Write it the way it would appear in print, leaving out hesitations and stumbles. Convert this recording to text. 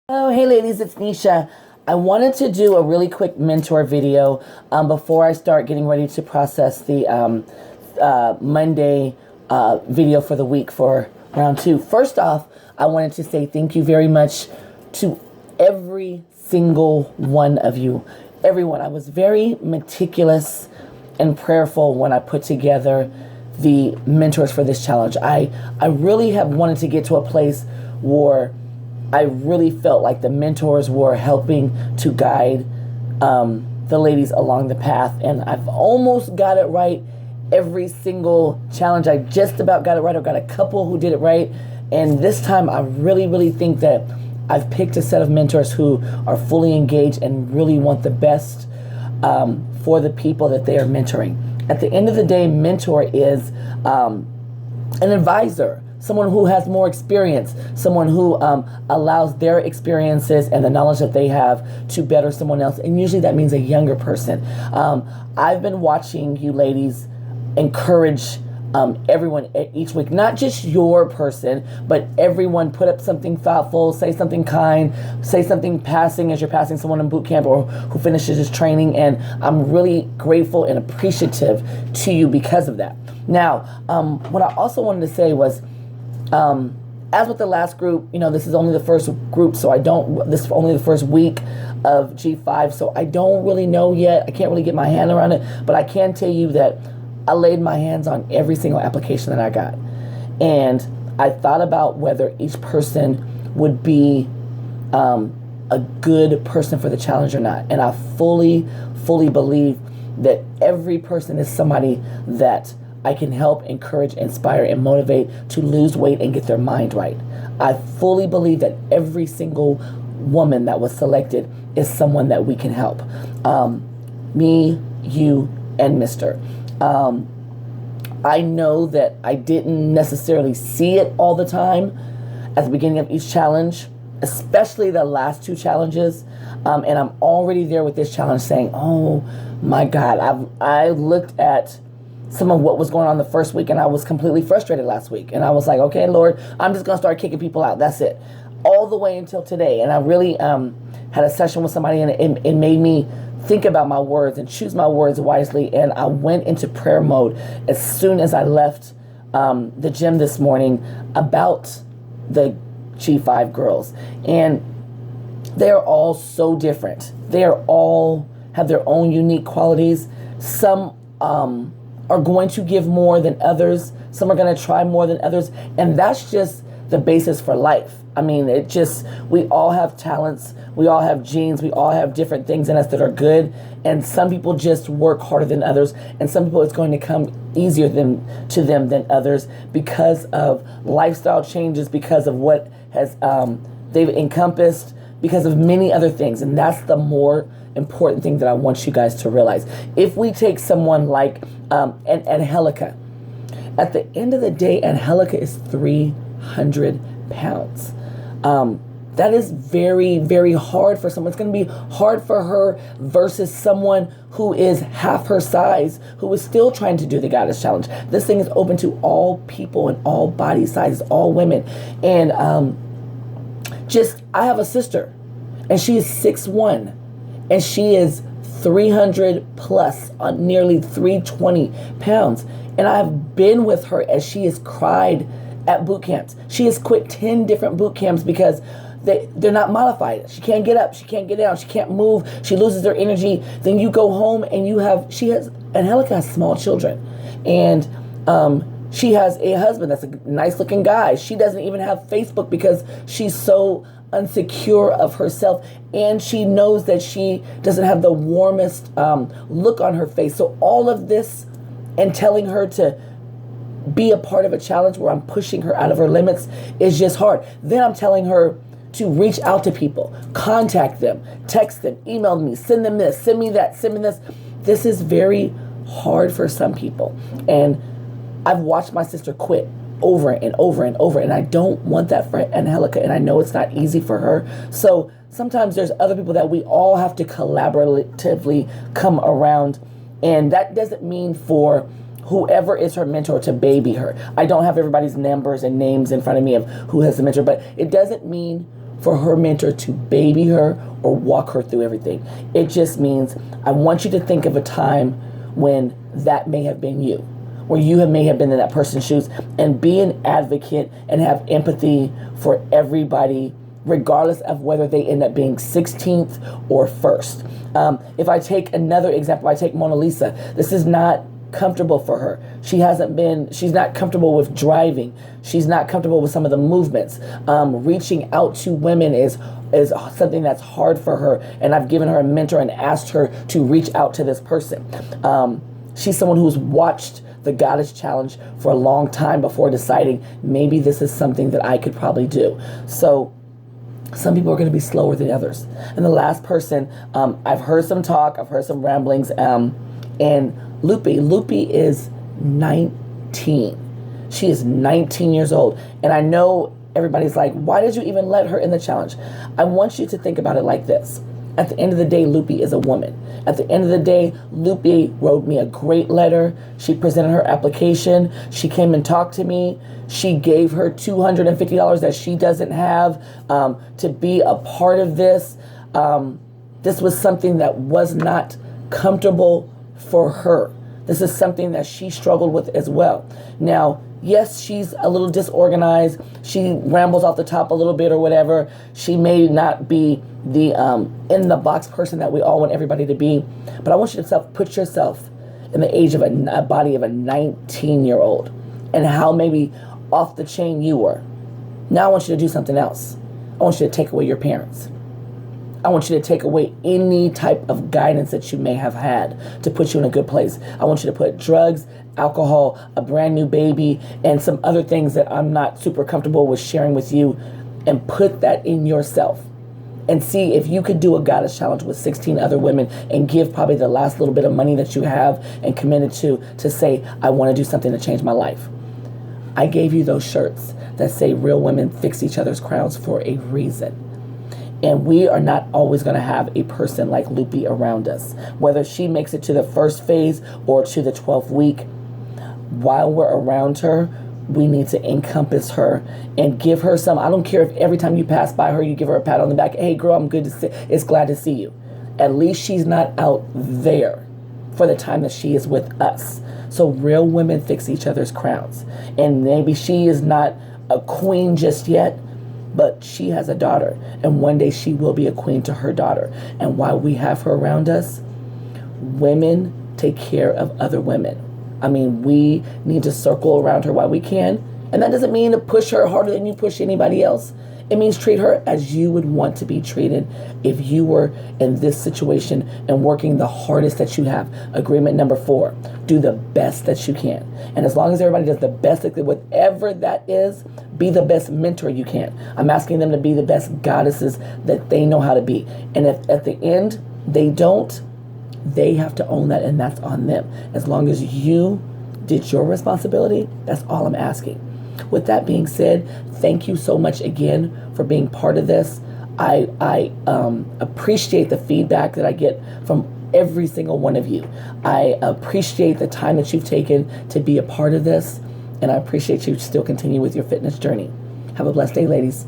Oh, hey ladies, it's Nisha. I wanted to do a really quick mentor video before I start getting ready to process the Monday video for the week for round two. First off, I wanted to say thank you very much to every single one of you. Everyone. I was very meticulous and prayerful when I put together the mentors for this challenge. I really have wanted to get to a place where I really felt like the mentors were helping to guide the ladies along the path. And I've almost got it right every single challenge. I just about got it right. I've got a couple who did it right. And this time I really think that I've picked a set of mentors who are fully engaged and really want the best for the people that they are mentoring. At the end of the day, mentor is an advisor, someone who has more experience, someone who allows their experiences and the knowledge that they have to better someone else. And usually that means a younger person. I've been watching you ladies encourage everyone each week, not just your person, but everyone put up something thoughtful, say something kind, say something passing as you're passing someone in boot camp or who finishes his training. And I'm really grateful and appreciative to you because of that. Now, what I also wanted to say was, as with the last group, this is only the first group, so this is only the first week of G5, so I don't really know yet. I can't really get my hand around it, but I can tell you that I laid my hands on every single application that I got. And I thought about whether each person would be a good person for the challenge or not. And I fully believe that every person is somebody that I can help, encourage, inspire, and motivate to lose weight and get their mind right. I fully believe that every single woman that was selected is someone that we can help. Me, you, and Mr. I know that I didn't necessarily see it all the time at the beginning of each challenge, especially the last two challenges. And I'm already there with this challenge saying, oh my God, I looked at some of what was going on the first week and I was completely frustrated last week. And I was like, okay, Lord, I'm just going to start kicking people out. That's it. All the way until today. And I really had a session with somebody and it made me think about my words and choose my words wisely. And I went into prayer mode as soon as I left the gym this morning about the G5 girls. And they're all so different. They are all have their own unique qualities. Some are going to give more than others. Some are going to try more than others. And that's just the basis for life. I mean, we all have talents. We all have genes. We all have different things in us that are good. And some people just work harder than others. And some people it's going to come easier to them than others because of lifestyle changes, because of what has they've encompassed, because of many other things. And that's the more important thing that I want you guys to realize. If we take someone like Angelica, at the end of the day, Angelica is 300 pounds. That is very hard for someone. It's going to be hard for her versus someone who is half her size, who is still trying to do the Goddess Challenge. This thing is open to all people and all body sizes, all women. And I have a sister, and she is 6'1", and she is 300 plus, nearly 320 pounds. And I've been with her as she has cried at boot camps. She has quit 10 different boot camps because they're not modified. She can't get up. She can't get down. She can't move. She loses her energy. Then you go home and Angelica has small children. And she has a husband that's a nice looking guy. She doesn't even have Facebook because she's so unsecure of herself, and she knows that she doesn't have the warmest look on her face. So all of this and telling her to be a part of a challenge where I'm pushing her out of her limits is just hard. Then I'm telling her to reach out to people, contact them, text them, email me, send them this, send me that, send me this. This is very hard for some people. And I've watched my sister quit over and over and over, and I don't want that for Angelica, and I know it's not easy for her. So sometimes there's other people that we all have to collaboratively come around, and that doesn't mean for whoever is her mentor to baby her. I don't have everybody's numbers and names in front of me of who has the mentor, but it doesn't mean for her mentor to baby her or walk her through everything. It just means I want you to think of a time when that may have been you, where may have been in that person's shoes, and be an advocate and have empathy for everybody, regardless of whether they end up being 16th or first. If I take another example, I take Mona Lisa. This is not comfortable for her. She's not comfortable with driving. She's not comfortable with some of the movements. Reaching out to women is something that's hard for her. And I've given her a mentor and asked her to reach out to this person. She's someone who's watched the Goddess Challenge for a long time before deciding maybe this is something that I could probably do. So some people are going to be slower than others. And the last person, I've heard some talk, I've heard some ramblings, and Lupe is 19. She is 19 years old. And I know everybody's like, why did you even let her in the challenge? I want you to think about it like this. At the end of the day, Lupe is a woman. At the end of the day, Lupe wrote me a great letter. She presented her application. She came and talked to me. She gave her $250 that she doesn't have to be a part of this. This was something that was not comfortable for her. This is something that she struggled with as well. Now, yes, she's a little disorganized. She rambles off the top a little bit or whatever. She may not be the in the box person that we all want everybody to be. But I want you to put yourself in the age of a body of a 19-year-old and how maybe off the chain you were. Now I want you to do something else. I want you to take away your parents. I want you to take away any type of guidance that you may have had to put you in a good place. I want you to put drugs, alcohol, a brand new baby, and some other things that I'm not super comfortable with sharing with you, and put that in yourself. And see if you could do a Goddess Challenge with 16 other women and give probably the last little bit of money that you have and committed to say, I want to do something to change my life. I gave you those shirts that say real women fix each other's crowns for a reason. And we are not always going to have a person like Lupe around us. Whether she makes it to the first phase or to the 12th week, while we're around her, we need to encompass her and give her some. I don't care if every time you pass by her, you give her a pat on the back. Hey, girl, I'm good to see. It's glad to see you. At least she's not out there for the time that she is with us. So real women fix each other's crowns. And maybe she is not a queen just yet, but she has a daughter. And one day she will be a queen to her daughter. And while we have her around us, women take care of other women. I mean, we need to circle around her while we can. And that doesn't mean to push her harder than you push anybody else. It means treat her as you would want to be treated if you were in this situation and working the hardest that you have. Agreement number 4, do the best that you can. And as long as everybody does the best, whatever that is, be the best mentor you can. I'm asking them to be the best goddesses that they know how to be. And if at the end they don't, they have to own that, and that's on them. As long as you did your responsibility, that's all I'm asking. With that being said, thank you so much again for being part of this. I appreciate the feedback that I get from every single one of you. I appreciate the time that you've taken to be a part of this, and I appreciate you still continue with your fitness journey. Have a blessed day, ladies.